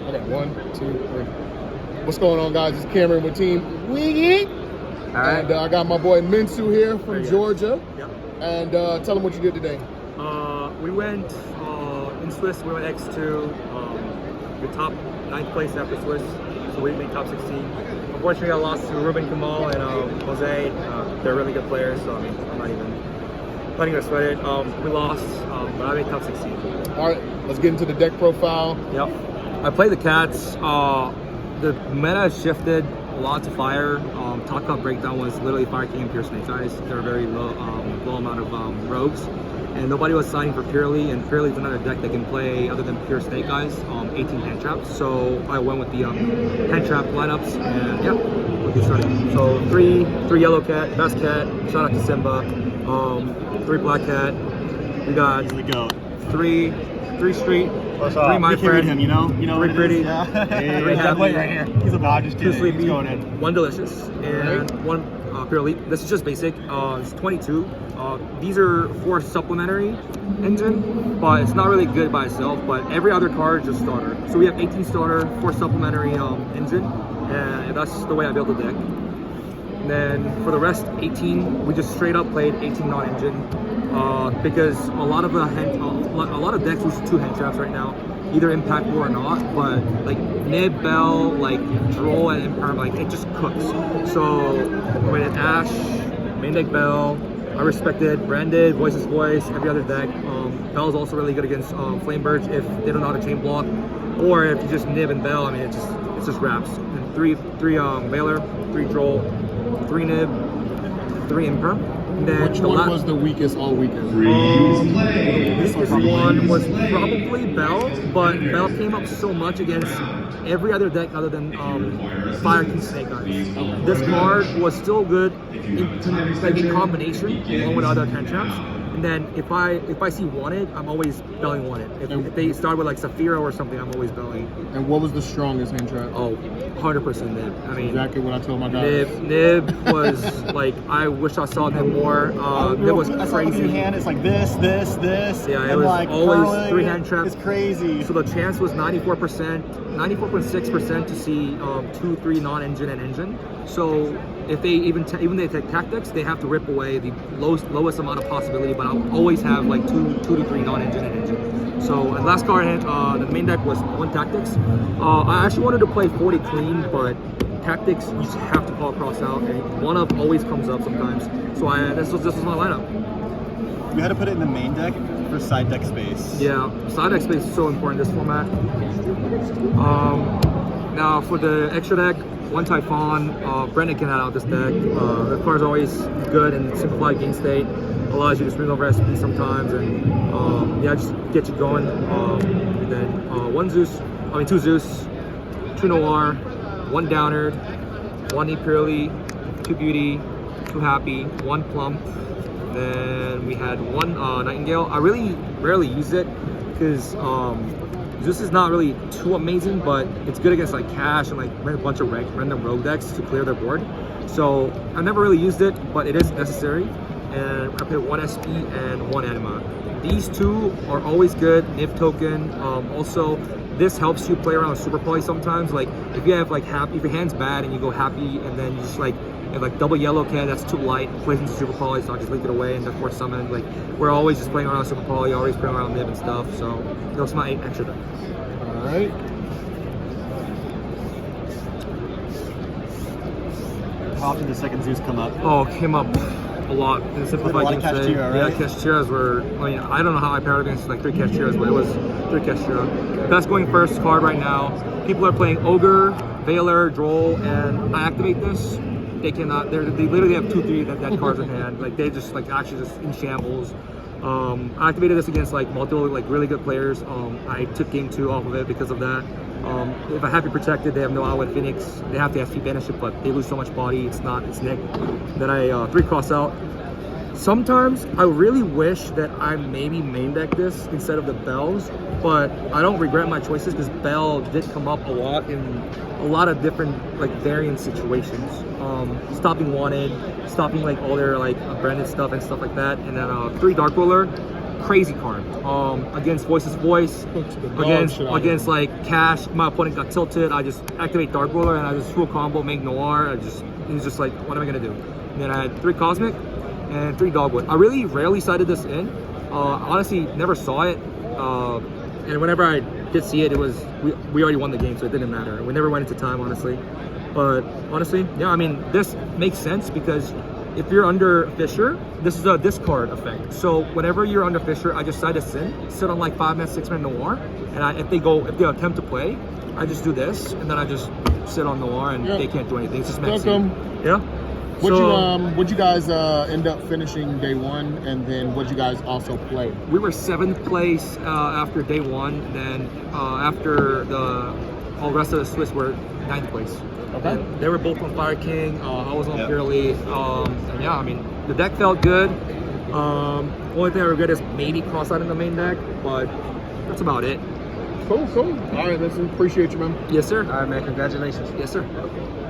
Okay, 1, 2, 3. What's going on, guys? It's Cameron with Team YUGIOH. Right. And I got my boy Minsu here from Georgia. Yep. And tell him what you did today. We went in Swiss. We went X2. We top 9th place after Swiss, so we made top 16. Unfortunately, I lost to Ruben Kamal and Jose. They're really good players, so I mean, I'm not even gonna sweat it. We lost, but I made top 16. All right, let's get into the deck profile. Yep. I played the Cats. The meta has shifted a lot to Fire. Top Cup Breakdown was literally Fire King and Pure Snake Eyes. They're a very low amount of rogues. And nobody was signing for Purrely, and Purrely is another deck that can play, other than Pure Snake Eyes, 18 hand traps. So I went with the hand trap lineups, and yeah, we'll get started. So three yellow cat, best cat, shout out to Simba. 3 black cat. We got three street, 3 my friend, him, you know 3 pretty, yeah. 3 happy, right here. He's a just 2 sleepy, going in. 1 delicious, and 1 Purrely. This is just basic. It's 22. These are 4 supplementary engine, but it's not really good by itself. But every other card is just starter. So we have 18 starter, 4 supplementary engine, and that's the way I built the deck. And then for the rest 18, we just straight up played 18 non-engine because a lot of decks use 2 hand traps right now, either impactful or not. But like Nib, Bell, like Droll, and Imperm, like it just cooks. So when it's Ash, main deck Bell. I respected Branded, Voices Voice, every other deck. Bell's also really good against Flame Birch if they don't know how to chain block, or if you just Nib and Bell. I mean, it's just wraps. And 3 Veiler, 3 Droll, 3 Nib, 3 Imperm. And then Which one was the weakest all weekend? The weakest one was probably Bell, but Bell came up so much against every other deck other than Fire King Snake Eyes. This card was still good in combination along with other hand traps. And then if I see Wanted, I'm always belling Wanted. If they start with like Saphira or something, I'm always belling. And what was the strongest hand trap? Oh, 100% Nib. I mean, exactly what I told my guys. Nib was like, I wish I saw Nib more. Nib was crazy. Your hand is like this. Yeah, it and was like always 3 hand traps. It's crazy. So the chance was 94%, 94.6% to see 2, 3 non-engine and engine. So if they even they take tactics, they have to rip away the lowest amount of possibility. But I'll always have like 2 to 3 non-engine and engine. So and last card hit, the main deck was 1 tactics. I actually wanted to play 40 clean, but tactics you just have to call cross out, and 1-up always comes up sometimes. So this was my lineup. You had to put it in the main deck for side deck space. Yeah, side deck space is so important in this format. Now for the extra deck, 1 Typhon, Brennan can add out this deck. The card is always good and simplified game state. Allows you to swing over SP sometimes, and yeah, just get you going. And then 2 Zeus, 2 Noir, 1 Downer, 1 Purrely, 2 Beauty, 2 Happy, 1 Plump. Then we had 1 Nightingale. I really rarely use it because Zeus is not really too amazing, but it's good against like Cash and like a bunch of random rogue decks to clear their board. So I've never really used it, but it is necessary. And I put 1 SP and 1 Anima. These 2 are always good. Niv token. Also, this helps you play around with Super Poly sometimes. Like if you have like Happy, if your hand's bad and you go Happy, and then you just like have like double yellow cat that's too light, plays into Super Poly, so I just leak it away and then force summon. Like we're always just playing around Super Poly, always playing around Niv and stuff. So that's my 8 extra deck. All right. How often did the second Zeus come up? Oh, it came up a lot in simplified game state. Right? Yeah, Kashtira's were, I mean, I don't know how I paired against like 3 Kashtiras, but it was 3 Kashtira. Best going first card right now. People are playing Ogre, Veiler, Droll, and I activate this. They cannot, they literally have 2, 3 that cards in hand. Like they just like actually just in shambles. I activated this against like multiple like really good players. I took game 2 off of it because of that. If I have to protect it, they have no out with Phoenix. They have to SP banish it, but they lose so much body. It's Nick. Then I 3 cross out. Sometimes I really wish that I maybe main deck this instead of the Bells, but I don't regret my choices because Bell did come up a lot in a lot of different like variant situations. Stopping Wanted, stopping like all their like branded stuff and stuff like that. And then 3 Dark Roller. crazy card. Against Voice's Voice, against like Cash, my opponent got tilted. I just activate Dark Ruler and I just full combo, make Noir. He was just like, what am I gonna do? And then I had 3 Cosmic and 3 Dogwood. I really rarely sided this in. Honestly, never saw it. And whenever I did see it, it was we already won the game, so it didn't matter. We never went into time, honestly. But honestly, yeah, I mean, this makes sense because if you're under Fisher, this is a discard effect. So whenever you're under Fisher, I just side a Sin, sit on like 5-man, 6-man Noir, and if they attempt to play, I just do this, and then I just sit on Noir, and they can't do anything. It's just messy. Yeah. Would you guys end up finishing day 1, and then would you guys also play? We were 7th place after day 1. Then after all the rest of the Swiss were 9th place. Okay. And they were both on Fire King. I was on Purrely. And yeah, I mean, the deck felt good. Only thing I regret is maybe cross out in the main deck, but that's about it. Cool. All right, listen, appreciate you, man. Yes, sir. All right, man. Congratulations. Yes, sir.